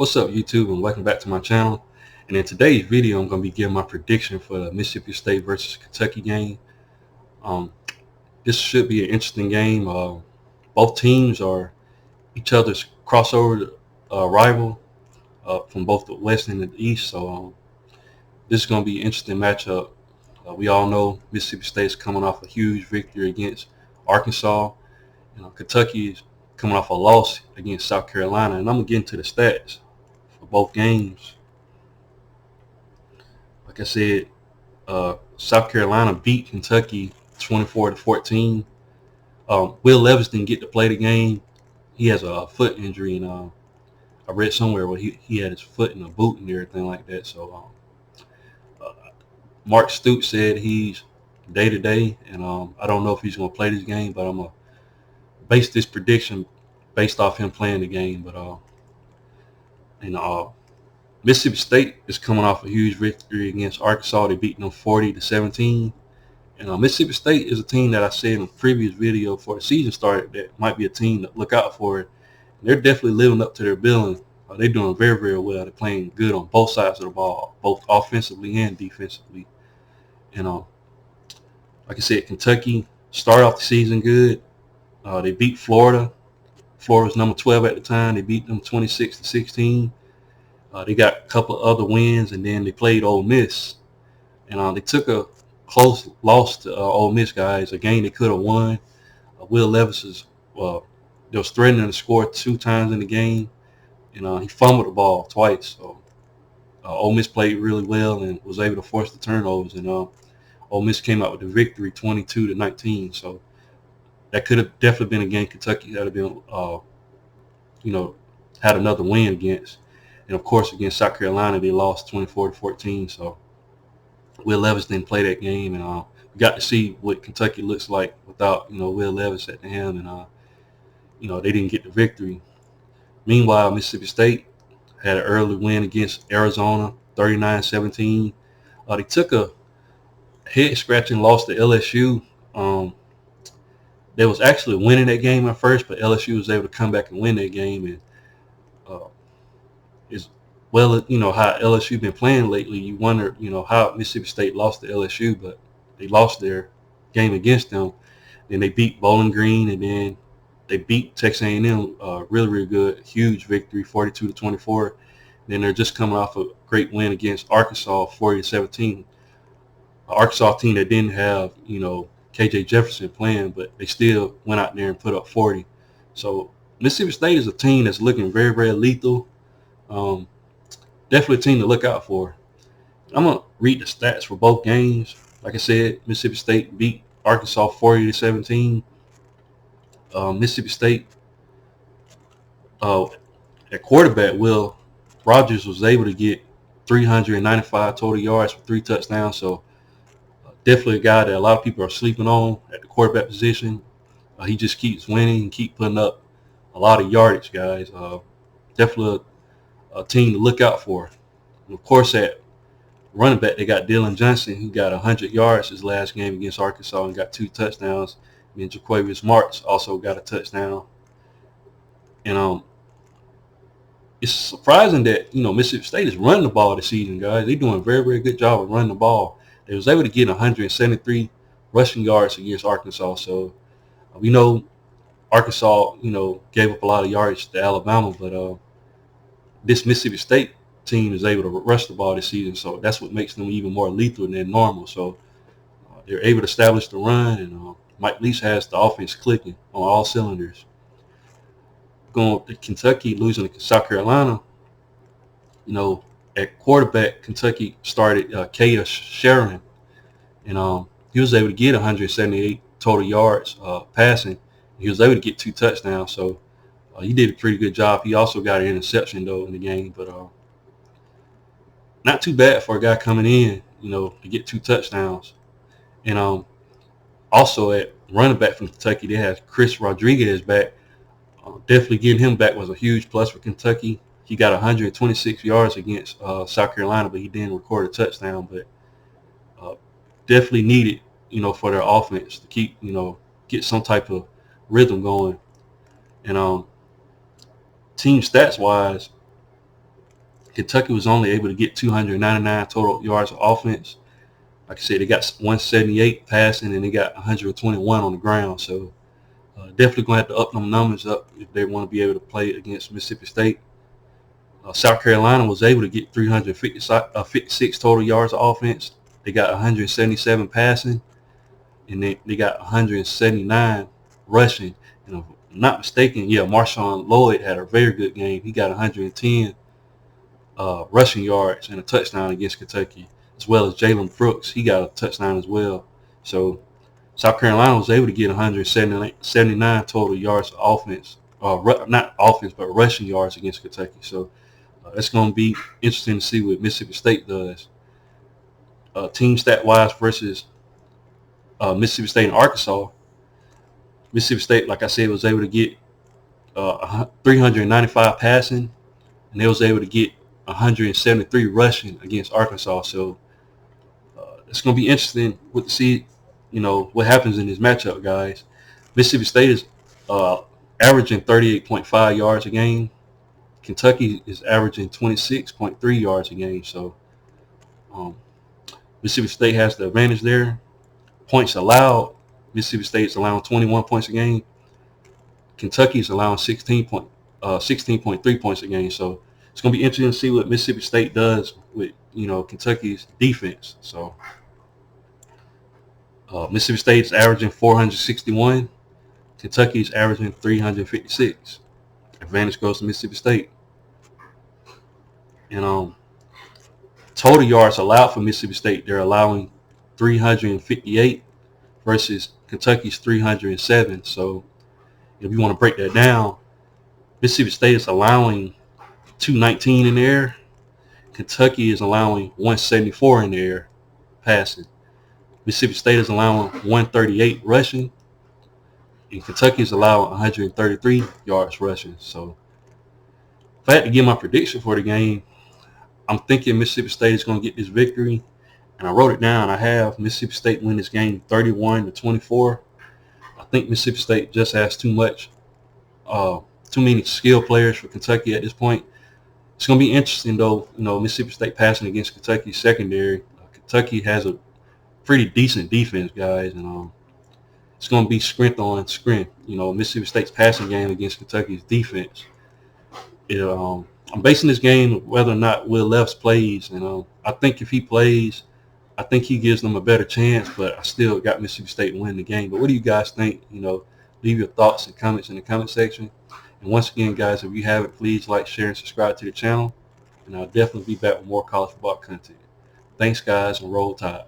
What's up, YouTube, and welcome back to my channel. And in today's video, I'm going to be giving my prediction for the Mississippi State versus Kentucky game. Um, this should be an interesting game. Both teams are each other's crossover rival from both the West and the East. So this is going to be an interesting matchup. We all know Mississippi State is coming off a huge victory against Arkansas. Kentucky is coming off a loss against South Carolina, and I'm going to get into the stats for both games. Like I said, South Carolina beat Kentucky 24-14. Will Levis didn't get to play the game. He has a foot injury, and I read somewhere where he had his foot in a boot and everything like that. So Mark Stoops said he's day-to-day, and I don't know if he's going to play this game, but I'm going to base this prediction based off him playing the game. But Mississippi State is coming off a huge victory against Arkansas. They beat them 40-17. And Mississippi State is a team that I said in a previous video before the season started that might be a team to look out for. They're definitely living up to their billing. They're doing very, very well. They're playing good on both sides of the ball, both offensively and defensively. And like I said, Kentucky started off the season good. They beat Florida. Florida was number 12 at the time. They beat them 26-16. They got a couple of other wins, and then they played Ole Miss. And they took a close loss to Ole Miss, guys, a game they could have won. Will Levis they was threatening to score 2 times in the game, and he fumbled the ball twice. So Ole Miss played really well and was able to force the turnovers, and Ole Miss came out with the victory 22-19. So that could have definitely been a game Kentucky that have been, had another win against. And of course, against South Carolina, they lost 24-14. So Will Levis didn't play that game, and we got to see what Kentucky looks like without Will Levis at the helm, and they didn't get the victory. Meanwhile, Mississippi State had an early win against Arizona, 39-17. They took a head-scratching loss to LSU. They was actually winning that game at first, but LSU was able to come back and win that game. And as well as how LSU been playing lately, you wonder how Mississippi State lost to LSU, but they lost their game against them. Then they beat Bowling Green, and then they beat Texas A&M, really, really good, huge victory, 42-24. Then they're just coming off a great win against Arkansas, 40-17. Arkansas team that didn't have KJ Jefferson playing, but they still went out there and put up 40. So Mississippi State is a team that's looking very, very lethal. Definitely a team to look out for. I'm going to read the stats for both games. Like I said, Mississippi State beat Arkansas 40-17. Mississippi State, at quarterback, Will Rogers was able to get 395 total yards for 3 touchdowns. So definitely a guy that a lot of people are sleeping on at the quarterback position. He just keeps winning and keep putting up a lot of yardage, guys. Definitely a team to look out for. And of course, at running back, they got Dylan Johnson, who got 100 yards his last game against Arkansas and got 2 touchdowns. And Jaquavius Marks also got a touchdown. And it's surprising that Mississippi State is running the ball this season, guys. They're doing a very, very good job of running the ball. They was able to get 173 rushing yards against Arkansas. So we know Arkansas, gave up a lot of yardage to Alabama, but this Mississippi State team is able to rush the ball this season. So that's what makes them even more lethal than normal. So they're able to establish the run, and Mike Leach has the offense clicking on all cylinders. Going to Kentucky, losing to South Carolina, at quarterback, Kentucky started Kaya Sheridan, and he was able to get 178 total yards passing. He was able to get 2 touchdowns, so he did a pretty good job. He also got an interception, though, in the game, but not too bad for a guy coming in, to get 2 touchdowns. And also at running back from Kentucky, they have Chris Rodriguez back. Definitely getting him back was a huge plus for Kentucky. He got 126 yards against South Carolina, but he didn't record a touchdown. But definitely needed, for their offense to keep, get some type of rhythm going. And team stats wise, Kentucky was only able to get 299 total yards of offense. Like I said, they got 178 passing and they got 121 on the ground. So definitely going to have to up them numbers up if they want to be able to play against Mississippi State. South Carolina was able to get 356 total yards of offense. They got 177 passing, and they got 179 rushing. And if I'm not mistaken, yeah, Marshawn Lloyd had a very good game. He got 110 rushing yards and a touchdown against Kentucky, as well as Jalen Brooks. He got a touchdown as well. So South Carolina was able to get 179 total yards of offense, not offense, but rushing yards against Kentucky. So it's going to be interesting to see what Mississippi State does. Team stat-wise versus Mississippi State and Arkansas. Mississippi State, like I said, was able to get 395 passing, and they was able to get 173 rushing against Arkansas. So it's going to be interesting to see, what happens in this matchup, guys. Mississippi State is averaging 38.5 yards a game. Kentucky is averaging 26.3 yards a game. So Mississippi State has the advantage there. Points allowed, Mississippi State is allowing 21 points a game. Kentucky is allowing 16.3 points a game. So it's going to be interesting to see what Mississippi State does with, Kentucky's defense. So Mississippi State is averaging 461. Kentucky is averaging 356. Advantage goes to Mississippi State. And total yards allowed for Mississippi State, they're allowing 358 versus Kentucky's 307. So if you want to break that down, Mississippi State is allowing 219 in the air. Kentucky is allowing 174 in the air passing. Mississippi State is allowing 138 rushing, and Kentucky is allowing 133 yards rushing. So if I had to give my prediction for the game, I'm thinking Mississippi State is going to get this victory, and I wrote it down. I have Mississippi State win this game 31-24. I think Mississippi State just has too many skill players for Kentucky at this point. It's going to be interesting, though. Mississippi State passing against Kentucky's secondary. Kentucky has a pretty decent defense, guys, and it's going to be strength on strength. Mississippi State's passing game against Kentucky's defense. I'm basing this game on whether or not Will Levis plays, and I think if he plays, I think he gives them a better chance, but I still got Mississippi State winning the game. But what do you guys think? Leave your thoughts and comments in the comment section. And once again, guys, if you haven't, please like, share, and subscribe to the channel, and I'll definitely be back with more college football content. Thanks, guys, and roll tide.